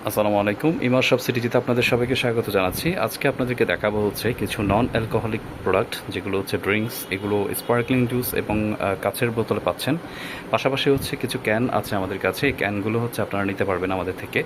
আসসালামু আলাইকুম। ইমার শপ সিটিজিতে আপনাদের সবাইকে স্বাগত জানাচ্ছি। আজকে আপনাদেরকে দেখাবো হচ্ছে কিছু নন অ্যালকোহলিক প্রোডাক্ট, যেগুলো হচ্ছে ড্রিঙ্কস, এগুলো স্পার্কলিং জুস এবং কাচের বোতলে পাচ্ছেন। পাশাপাশি হচ্ছে কিছু ক্যান আছে আমাদের কাছে। এই ক্যানগুলো হচ্ছে আপনারা নিতে পারবেন আমাদের থেকে।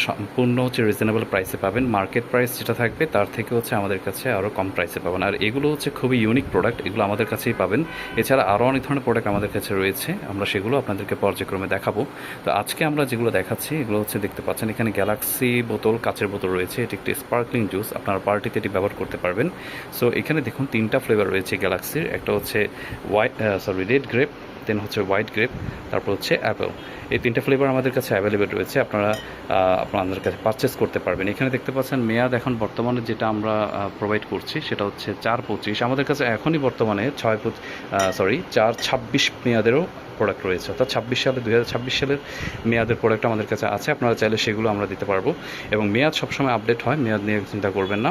সম্পূর্ণ হচ্ছে রিজনেবল প্রাইসে পাবেন। মার্কেট প্রাইস যেটা থাকবে তার থেকে হচ্ছে আমাদের কাছে আরও কম প্রাইসে পাবেন। আর এগুলো হচ্ছে খুবই ইউনিক প্রোডাক্ট, এগুলো আমাদের কাছেই পাবেন। এছাড়া আরও অনেক ধরনের প্রোডাক্ট আমাদের কাছে রয়েছে, আমরা সেগুলো আপনাদেরকে পর্যায়ক্রমে দেখাবো। তো আজকে আমরা যেগুলো দেখাচ্ছি এগুলো হচ্ছে দেখতে পাচ্ছেন এখানে গ্যালাক্সি বোতল, কাচের বোতল রয়েছে। এটি একটি স্পার্কলিং জুস, আপনারা পার্টিতে এটি ব্যবহার করতে পারবেন। সো এখানে দেখুন 3টা ফ্লেভার রয়েছে গ্যালাক্সির। একটা হচ্ছে রেড গ্রেপ, দেন হচ্ছে হোয়াইট গ্রেপ, তারপর হচ্ছে অ্যাপেল। এই 3টা ফ্লেভার আমাদের কাছে অ্যাভেলেবেল রয়েছে, আপনারা আপনাদের কাছে পারচেস করতে পারবেন। এখানে দেখতে পাচ্ছেন মেয়াদ এখন বর্তমানে যেটা আমরা প্রোভাইড করছি সেটা হচ্ছে 4/25। আমাদের কাছে এখনই বর্তমানে 4/26 মেয়াদেরও প্রোডাক্ট রয়েছে, অর্থাৎ 2026 সালের মেয়াদের প্রোডাক্ট আমাদের কাছে আছে। আপনারা চাইলে সেগুলো আমরা দিতে পারবো, এবং মেয়াদ সবসময় আপডেট হয়, মেয়াদ নিয়ে চিন্তা করবেন না।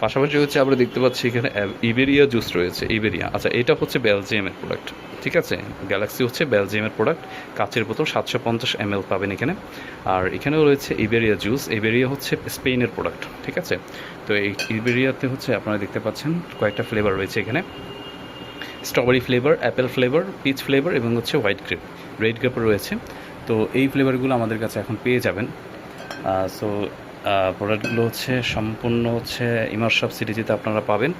পাশাপাশি হচ্ছে আমরা দেখতে পাচ্ছি এখানে ইবেরিয়া জুস রয়েছে। ইবেরিয়া, আচ্ছা, এটা হচ্ছে বেলজিয়ামের প্রোডাক্ট, ঠিক আছে। গ্যালাক্সি হচ্ছে বেলজিয়ামের প্রোডাক্ট, কাচের বোতল 750 ml পাবেন এখানে। আর এখানেও রয়েছে ইবেরিয়া জুস। ইবেরিয়া হচ্ছে স্পেনের প্রোডাক্ট, ঠিক আছে। তো এই ইবেরিয়াতে হচ্ছে আপনারা দেখতে পাচ্ছেন কয়েকটা ফ্লেভার রয়েছে এখানে: strawberry flavour, apple flavour, peach flavour এবং হচ্ছে হোয়াইট গ্রেপ, রেড গ্রেপও রয়েছে। তো এই ফ্লেভারগুলো আমাদের কাছে এখন পেয়ে যাবেন। সো প্রোডাক্টগুলো হচ্ছে সম্পূর্ণ হচ্ছে ইমার শপ সিটিজিতে আপনারা পাবেন।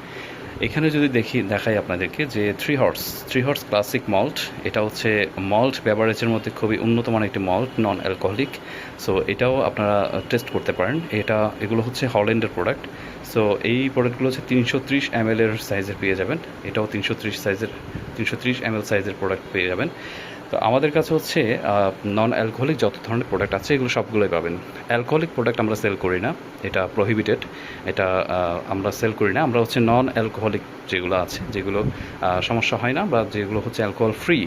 এখানে যদি দেখাই আপনাদেরকে যে থ্রি হর্স ক্লাসিক মল্ট, এটা হচ্ছে মল্ট বেভারেজের মধ্যে খুবই উন্নত মানের একটি মল্ট, নন অ্যালকোহলিক। সো এটাও আপনারা টেস্ট করতে পারেন। এগুলো হচ্ছে হল্যান্ডের প্রোডাক্ট। সো এই প্রোডাক্টগুলো হচ্ছে 330 ml এর সাইজের পেয়ে যাবেন। এটাও 330 ml সাইজের প্রোডাক্ট পেয়ে যাবেন। তো আমাদের কাছে হচ্ছে নন অ্যালকোহলিক যত ধরনের প্রোডাক্ট আছে এগুলো সবগুলোই পাবেন। অ্যালকোহলিক প্রোডাক্ট আমরা সেল করি না, এটা প্রহিবিটেড, এটা আমরা সেল করি না। আমরা হচ্ছে নন অ্যালকোহলিক যেগুলো আছে, যেগুলো সমস্যা হয় না, বা যেগুলো হচ্ছে অ্যালকোহল ফ্রি,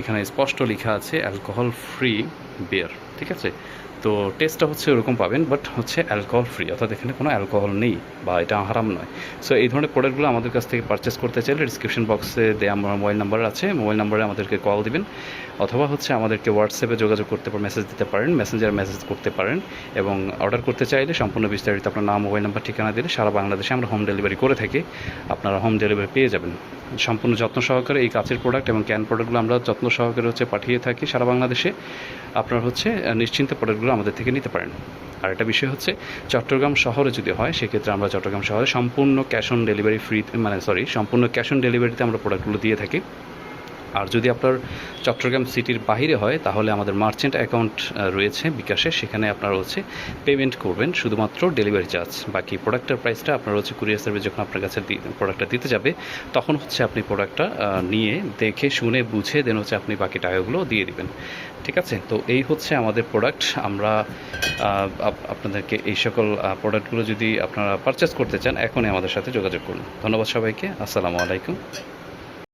এখানে স্পষ্ট লেখা আছে অ্যালকোহল ফ্রি বিয়ার, ঠিক আছে। তো টেস্টটা হচ্ছে ওরকম পাবেন, বাট হচ্ছে অ্যালকোহল ফ্রি, অর্থাৎ এখানে কোনো অ্যালকোহল নেই বা এটা হারাম নয়। সো এই ধরনের প্রোডাক্টগুলো আমাদের কাছ থেকে পারচেস করতে চাইলে ডিসক্রিপশন বক্সে দেওয়া আমার মোবাইল নাম্বার আছে, মোবাইল নাম্বারে আমাদেরকে কল দিবেন, অথবা হচ্ছে আমাদেরকে হোয়াটসঅ্যাপে যোগাযোগ করতে পারেন, মেসেজ দিতে পারেন, মেসেঞ্জার মেসেজ করতে পারেন। এবং অর্ডার করতে চাইলে সম্পূর্ণ বিস্তারিত আপনার নাম, মোবাইল নাম্বার, ঠিকানা দিলে সারা বাংলাদেশে আমরা হোম ডেলিভারি করে থাকি, আপনারা হোম ডেলিভারি পেয়ে যাবেন। সম্পূর্ণ যত্ন সহকারে এই কাচের প্রোডাক্ট এবং ক্যান প্রোডাক্টগুলো আমরা যত্ন সহকারে হচ্ছে পাঠিয়ে থাকি সারা বাংলাদেশে। আপনারা হচ্ছে নিশ্চিন্তে প্রোডাক্টগুলো আমাদের থেকে নিতে পারেন। আর একটা বিষয় হচ্ছে, চট্টগ্রাম শহরে যদি হয় সেক্ষেত্রে আমরা চট্টগ্রাম শহরে সম্পূর্ণ ক্যাশ অন ডেলিভারি সম্পূর্ণ ক্যাশ অন ডেলিভারিতে আমরা প্রোডাক্টগুলো দিয়ে থাকি। আর যদি আপনার চট্টগ্রাম সিটির বাইরে হয় তাহলে আমাদের মার্চেন্ট অ্যাকাউন্ট রয়েছে বিকাশে, সেখানে আপনারা হচ্ছে পেমেন্ট করবেন শুধুমাত্র ডেলিভারি চার্জ। বাকি প্রোডাক্টের প্রাইসটা আপনার হচ্ছে কুরিয়ার সার্ভিস যখন আপনার কাছে প্রোডাক্টটা দিতে যাবে তখন হচ্ছে আপনি প্রোডাক্টটা নিয়ে দেখে শুনে বুঝে দেন হচ্ছে আপনি বাকি টাকাগুলো দিয়ে দিবেন, ঠিক আছে। তো এই হচ্ছে আমাদের প্রোডাক্ট। আমরা আপনাদেরকে এই সকল প্রোডাক্টগুলো যদি আপনারা পারচেস করতে চান এখনই আমাদের সাথে যোগাযোগ করুন। ধন্যবাদ সবাইকে, আসসালামু আলাইকুম।